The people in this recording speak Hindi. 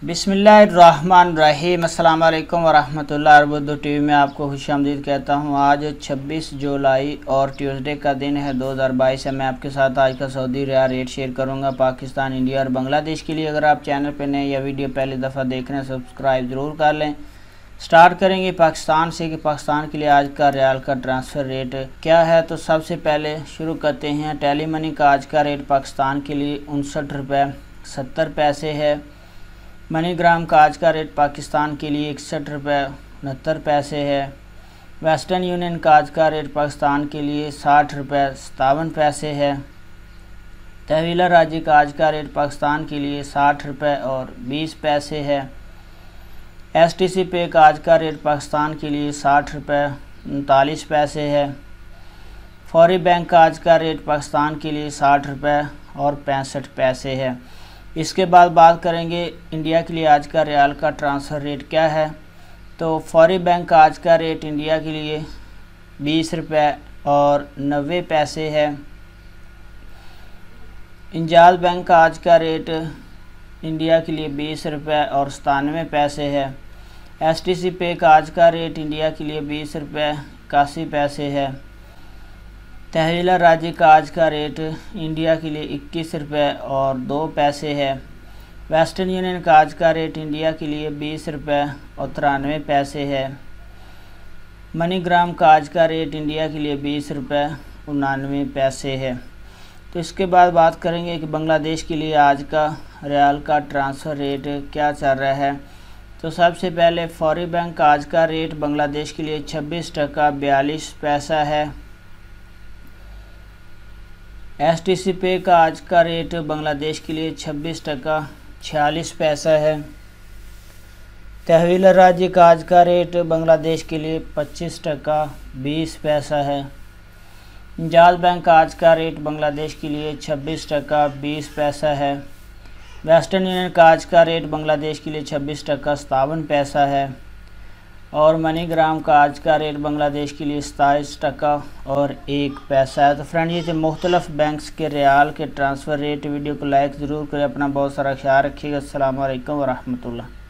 बिस्मिल्लाहिर्रहमानिर्रहीम। अस्सलाम वालेकुम वरहमतुल्लाहि। उर्दू टीवी में आपको खुशामदीद कहता हूँ। आज 26 जुलाई और ट्यूसडे का दिन है 2022 है। मैं आपके साथ आज का सऊदी रियाल रेट शेयर करूँगा पाकिस्तान, इंडिया और बांग्लादेश के लिए। अगर आप चैनल पर नए या वीडियो पहली दफ़ा देख रहे हैं सब्सक्राइब ज़रूर कर लें। स्टार्ट करेंगे पाकिस्तान से कि पाकिस्तान के लिए आज का रियाल का ट्रांसफ़र रेट क्या है। तो सबसे पहले शुरू करते हैं। टेली मनी का आज का रेट पाकिस्तान के लिए 59 रुपये 70 पैसे है। मनीग्राम का आज का रेट पाकिस्तान के लिए 61 रुपये 69 पैसे है। वेस्टर्न यूनियन का आज का रेट पाकिस्तान के लिए 60 रुपये 57 पैसे है। तहवीला राजी का आज का रेट पाकिस्तान के लिए 60 रुपये और 20 पैसे है। STC पे का आज का रेट पाकिस्तान के लिए 60 रुपये 39 पैसे है। फौरी बैंक का आज का रेट पाकिस्तान के लिए 60 रुपये और 65 पैसे है। इसके बाद बात करेंगे इंडिया के लिए आज का रियाल का ट्रांसफ़र रेट क्या है। तो फौरी बैंक का आज का रेट इंडिया के लिए 20 रुपये और 90 पैसे है। इंजाज बैंक का आज का रेट इंडिया के लिए 20 रुपये और 97 पैसे है। STC पे का आज का रेट इंडिया के लिए 20 रुपये 81 पैसे है। तहवीला राजी का आज का रेट इंडिया के लिए 21 रुपये और 2 पैसे है। वेस्टर्न यूनियन का आज का रेट इंडिया के लिए 20 रुपये और 93 पैसे है। मनीग्राम का आज का रेट इंडिया के लिए 20 रुपये 99 पैसे है। तो इसके बाद बात करेंगे कि बांग्लादेश के लिए आज का रियाल का ट्रांसफ़र रेट क्या चल रहा है। तो सबसे पहले फौरी बैंक का आज का रेट बांग्लादेश के लिए 26 टका 42 पैसा है। STC पे का आज का रेट बांग्लादेश के लिए 26 टका 46 पैसा है। तहवील राजी का आज का रेट बांग्लादेश के लिए 25 टका 20 पैसा है। इंजाज बैंक का आज का रेट बांग्लादेश के लिए 26 टका 20 पैसा है। वेस्टर्न यूनियन का आज का रेट बांग्लादेश के लिए 26 टका 57 पैसा है। और मनीग्राम का आज का रेट बांग्लादेश के लिए 27 टका और 1 पैसा है। तो फ्रेंड, ये थे मुख्तलिफ बैंक्स के रियाल के ट्रांसफ़र रेट। वीडियो को लाइक ज़रूर करें। अपना बहुत सारा ख्याल रखिएगा। अस्सलाम वालेकुम वरहमतुल्लाह।